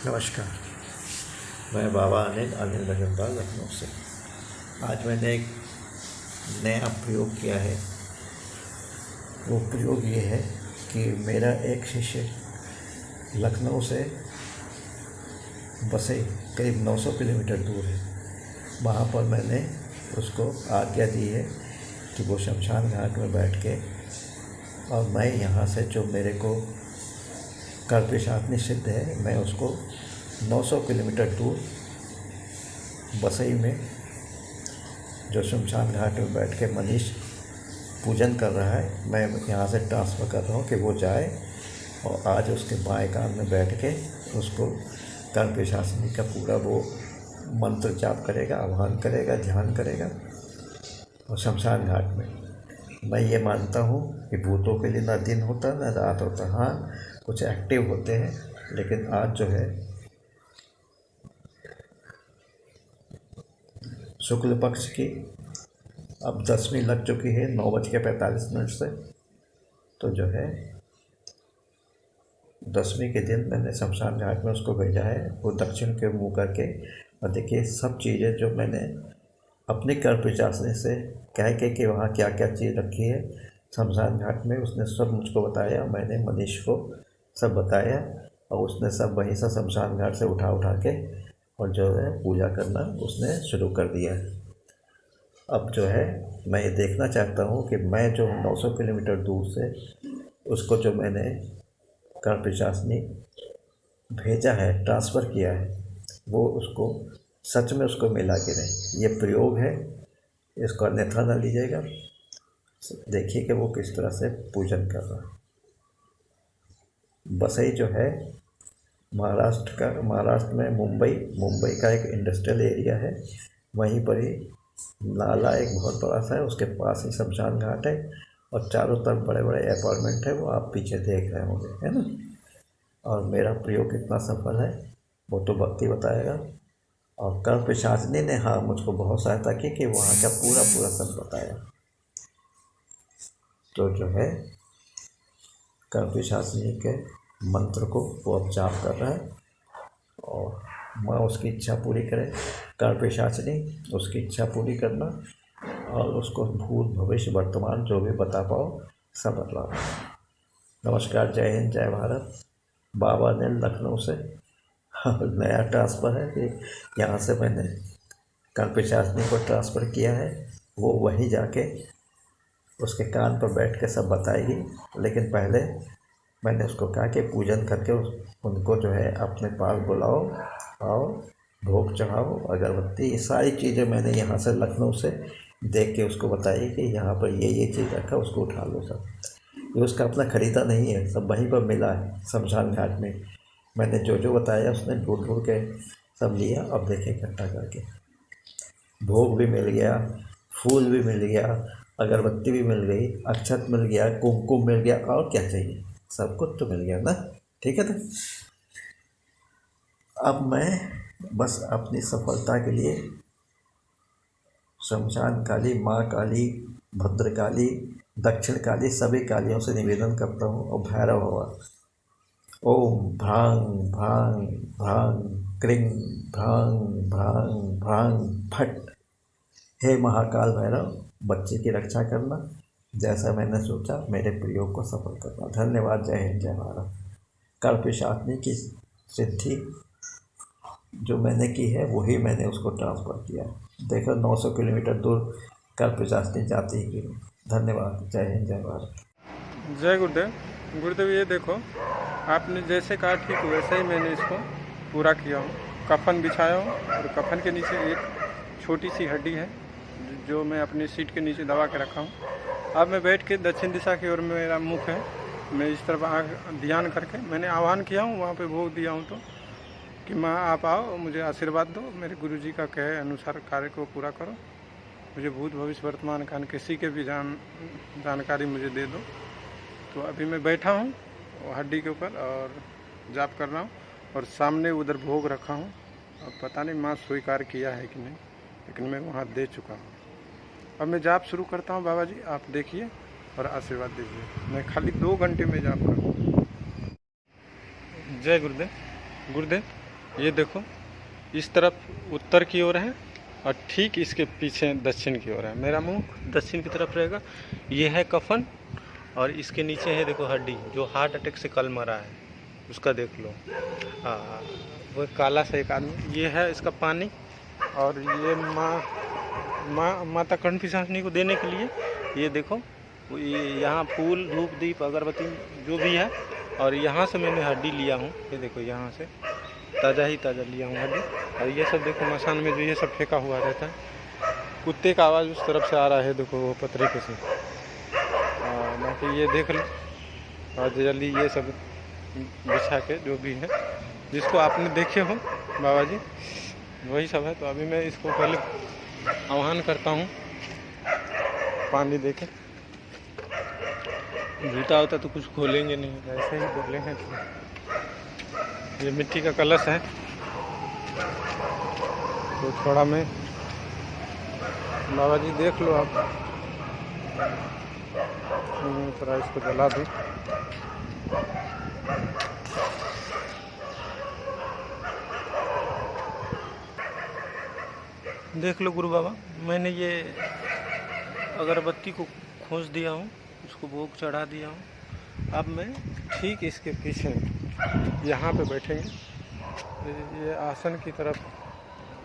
नमस्कार। मैं बाबा अनिल भजनपाल लखनऊ से। आज मैंने एक नया प्रयोग किया है। वो प्रयोग ये है कि मेरा एक शिष्य लखनऊ से बसे करीब 900 किलोमीटर दूर है। वहाँ पर मैंने उसको आज्ञा दी है कि वो शमशान घाट में बैठ के और मैं यहाँ से जो मेरे को कल्पशात सिद्ध है, मैं उसको 900 किलोमीटर दूर बसई में जो शमशान घाट में बैठ के मनीष पूजन कर रहा है, मैं यहाँ से ट्रांसफ़र कर रहा हूँ कि वो जाए और आज उसके बाएं कान में बैठ के उसको कल्पशासनी का पूरा वो मंत्र जाप करेगा, आह्वान करेगा, ध्यान करेगा। और शमशान घाट में मैं ये मानता हूँ कि भूतों के लिए ना दिन होता ना रात होता। हाँ, कुछ एक्टिव होते हैं, लेकिन आज जो है शुक्ल पक्ष की अब 10वीं लग चुकी है 9:45 से। तो जो है 10वीं के दिन मैंने शमशान घाट में उसको भेजा है। वो दक्षिण के मुँह करके, और देखिए सब चीज़ें जो मैंने अपनी कल्पशासनी से कह के कि वहाँ क्या क्या चीज़ रखी है शमशान घाट में, उसने सब मुझको बताया। मैंने मनीष को सब बताया और उसने सब वहीं से शमशान घाट से उठा के और जो है पूजा करना उसने शुरू कर दिया है। अब जो है मैं ये देखना चाहता हूँ कि मैं जो 900 किलोमीटर दूर से उसको जो मैंने कल्पशासनी भेजा है, ट्रांसफ़र किया है, वो उसको सच में उसको मिला कि नहीं। ये प्रयोग है, इसको अन्यथा न लीजिएगा। देखिए कि वो किस तरह से पूजन कर रहा है। बसई जो है महाराष्ट्र में मुंबई का एक इंडस्ट्रियल एरिया है। वहीं पर ही नाला एक बहुत बड़ा सा है, उसके पास ही शमशान घाट है और चारों तरफ बड़े बड़े अपार्टमेंट है। वो आप पीछे देख रहे होंगे, है ना। और मेरा प्रयोग कितना सफल है वो तो भक्ति बताएगा। और कल्पशासनी ने हाँ मुझको बहुत सहायता की कि वहाँ का पूरा सब बताया। तो जो है कल्पशासनी के मंत्र को वो अब जाप कर रहा है और माँ उसकी इच्छा पूरी करे। कल्पशासनी उसकी इच्छा पूरी करना और उसको भूत भविष्य वर्तमान जो भी बता पाओ सब बतलाओ। नमस्कार, जय हिंद, जय भारत। बाबा अनिल लखनऊ से। नया ट्रांसफ़र है कि यहाँ से मैंने कल्पशासनी को ट्रांसफ़र किया है। वो वहीं जाके उसके कान पर बैठ के सब बताएगी, लेकिन पहले मैंने उसको कहा कि पूजन करके उनको जो है अपने पास बुलाओ और भोग चढ़ाओ, अगरबत्ती, ये सारी चीज़ें मैंने यहाँ से लखनऊ से देख के उसको बताई कि यहाँ पर ये चीज़ रखा, उसको उठा लो सब। ये उसका अपना ख़रीदा नहीं है, सब वहीं पर मिला है शमशान घाट में। मैंने जो बताया उसने ढूंढ के सब लिया। अब देखें इकट्ठा करके भोग भी मिल गया, फूल भी मिल गया, अगरबत्ती भी मिल गई, अक्षत मिल गया, कुमकुम मिल गया, और क्या चाहिए, सब कुछ तो मिल गया ना। ठीक है। तो अब मैं बस अपनी सफलता के लिए शमशान काली, माँ काली, भद्रकाली, दक्षिण काली, सभी कालियों से निवेदन करता हूँ। और भैरव हवा ओम भ्रांग भ्रांग भ्रांग क्रिंग भ्रांग भ्रांग भ्रांग फट। हे महाकाल भैरव, बच्चे की रक्षा करना, जैसा मैंने सोचा मेरे प्रयोग को सफल करना। धन्यवाद। जय हिंद, जय भारत। कल्पशासनी की सिद्धि जो मैंने की है वही मैंने उसको ट्रांसफ़र किया। देखो 900 किलोमीटर दूर कल्पशासनी जाती है कि नहीं। धन्यवाद। जय हिंद, जय भारत। जय गुरुदेव। गुरुदेव ये देखो, आपने जैसे कहा ठीक वैसे ही मैंने इसको पूरा किया हूँ। कफन बिछाया हूँ और कफन के नीचे एक छोटी सी हड्डी है जो मैं अपनी सीट के नीचे दबा के रखा हूँ। अब मैं बैठ के दक्षिण दिशा की ओर मेरा मुख है, मैं इस तरफ ध्यान करके मैंने आह्वान किया हूँ, वहाँ पे भोग दिया हूँ तो कि माँ आप आओ, मुझे आशीर्वाद दो, मेरे गुरुजी का कहे अनुसार कार्य को पूरा करो, मुझे भूत भविष्य वर्तमान काल किसी के भी जानकारी मुझे दे दो। तो अभी मैं बैठा हूँ हड्डी के ऊपर और जाप कर रहा हूँ और सामने उधर भोग रखा हूँ। अब पता नहीं माँ स्वीकार किया है कि नहीं, लेकिन मैं वहाँ दे चुका हूँ। अब मैं जाप शुरू करता हूँ। बाबा जी आप देखिए और आशीर्वाद दीजिए। मैं खाली 2 घंटे में जाप करूँ। जय गुरुदेव। गुरुदेव ये देखो, इस तरफ उत्तर की ओर है और ठीक इसके पीछे दक्षिण की ओर है। मेरा मुंह दक्षिण की तरफ रहेगा। ये है कफन और इसके नीचे है देखो हड्डी, जो हार्ट अटैक से कल मरा है, उसका देख लो। वो काला सा एक आदमी। ये है इसका पानी, और ये माता कंठ पिशाचिनी को देने के लिए ये देखो, ये यहाँ फूल धूप दीप अगरबत्ती जो भी है। और यहाँ से मैंने हड्डी लिया हूँ, ये देखो, यहाँ से ताज़ा ही ताज़ा लिया हूँ हड्डी। और ये सब देखो मसान में जो ये सब फेंका हुआ रहता है, कुत्ते का आवाज़ उस तरफ से आ रहा है, देखो वो पतरे पे से। बाकी ये देख लो, और जल्दी ये सब बिछा के जो भी है, जिसको आपने देखे हो बाबा जी, वही सब है। तो अभी मैं इसको पहले आह्वान करता हूँ पानी देके। जूता होता तो कुछ खोलेंगे नहीं, ऐसे ही बोले हैं। तो ये मिट्टी का कलश है, तो थोड़ा मैं, बाबा जी देख लो आप, थोड़ा इसको जला दूँ। देख लो गुरु बाबा, मैंने ये अगरबत्ती को खोज दिया हूँ, उसको भोग चढ़ा दिया हूँ। अब मैं ठीक इसके पीछे यहाँ पे बैठेंगे। ये आसन की तरफ,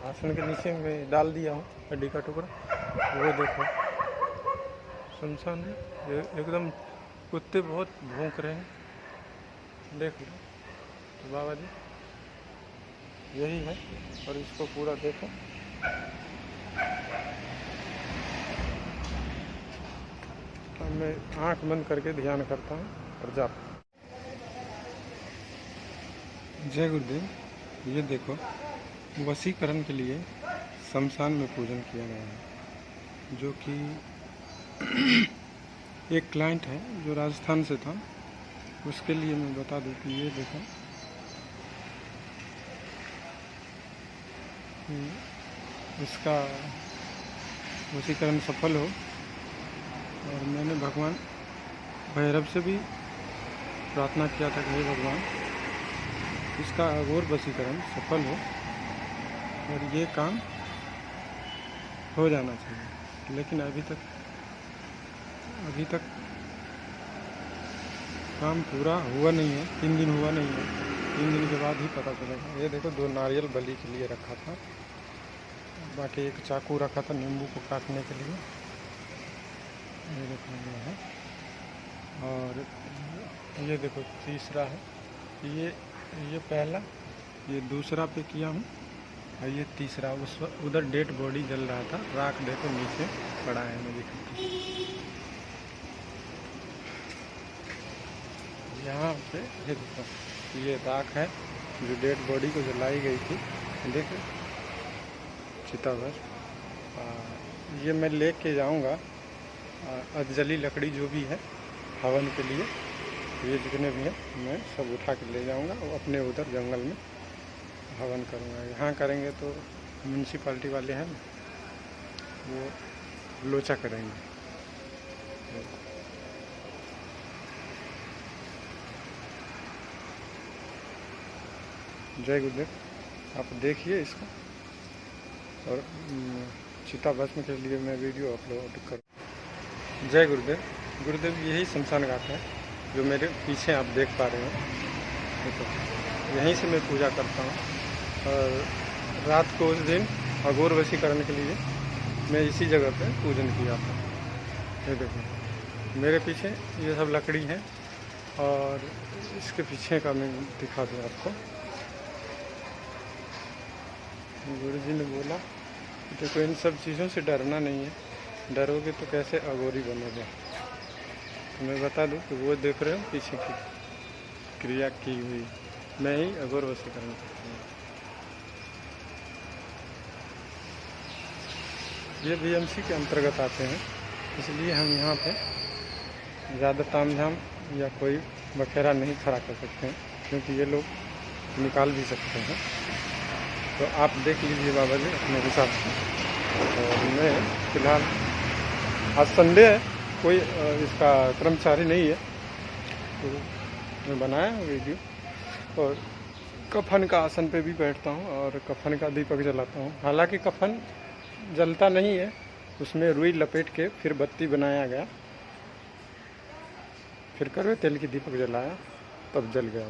आसन के नीचे मैं डाल दिया हूँ हड्डी का टुकड़ा। वो देखो सुनसान है, ये एकदम कुत्ते बहुत भौंक रहे हैं, देख लो। तो बाबा जी यही है, और इसको पूरा देखो। मैं आंख बंद करके ध्यान करता हूँ और जाता हूँ। जय गुरुदेव। ये देखो, वशीकरण के लिए शमशान में पूजन किया गया है, जो कि एक क्लाइंट है जो राजस्थान से था, उसके लिए मैं बता दूं कि ये देखो, इसका वशीकरण सफल हो। और मैंने भगवान भैरव से भी प्रार्थना किया था कि हे भगवान, इसका अघोर वशीकरण सफल हो और ये काम हो जाना चाहिए। लेकिन अभी तक काम पूरा हुआ नहीं है, 3 दिन हुआ नहीं है। 3 दिन के बाद ही पता चलेगा। ये देखो, 2 नारियल बलि के लिए रखा था, बाकी एक चाकू रखा था नींबू को काटने के लिए, ये देखो ये है। और ये देखो तीसरा है, ये पहला, ये दूसरा पे किया हूँ, और ये तीसरा। उस उधर डेड बॉडी जल रहा था, राख देखो नीचे पड़ा है, मैं दिखाता हूँ। यहाँ पे ये देखो, ये राख है जो डेड बॉडी को जलाई गई थी, देखो चिताभस्म। ये मैं लेके जाऊँगा, अधजली लकड़ी जो भी है हवन के लिए, ये जितने भी हैं मैं सब उठा के ले जाऊंगा और अपने उधर जंगल में हवन करूंगा। यहाँ करेंगे तो म्यूनसिपाल्टी वाले हैं ना, वो लोचा करेंगे। जय गुरुदेव। आप देखिए इसको, और चिता भस्म के लिए मैं वीडियो अपलोड करूँ। जय गुरुदेव। गुरुदेव, यही शमशान घाट है जो मेरे पीछे आप देख पा रहे हैं। देखो, यहीं से मैं पूजा करता हूँ, और रात को उस दिन अघोर वशीकरण के लिए मैं इसी जगह पे पूजन किया था। ये देखो मेरे पीछे ये सब लकड़ी है, और इसके पीछे का मैं दिखा दूँ आपको। गुरु जी ने बोला देखो, इन सब चीज़ों से डरना नहीं है, डरोगे तो कैसे अघोरी बनोगे। तो मैं बता दूं कि वो देख रहे हो पीछे की क्रिया की हुई, मैं ही अघोर वशीकरण करता हूँ। ये बीएमसी के अंतर्गत आते हैं, इसलिए हम यहाँ पे ज़्यादा तामझाम या कोई बखेरा नहीं खड़ा कर सकते हैं, क्योंकि ये लोग निकाल भी सकते हैं। तो आप देख लीजिए बाबा जी अपने हिसाब से। और मैं फिलहाल आज संडे है, कोई इसका कर्मचारी नहीं है, तो मैं बनाया वीडियो। और कफन का आसन पे भी बैठता हूँ और कफन का दीपक जलाता हूँ। हालांकि कफन जलता नहीं है, उसमें रुई लपेट के फिर बत्ती बनाया गया, फिर कड़वे तेल की दीपक जलाया, तब जल गया।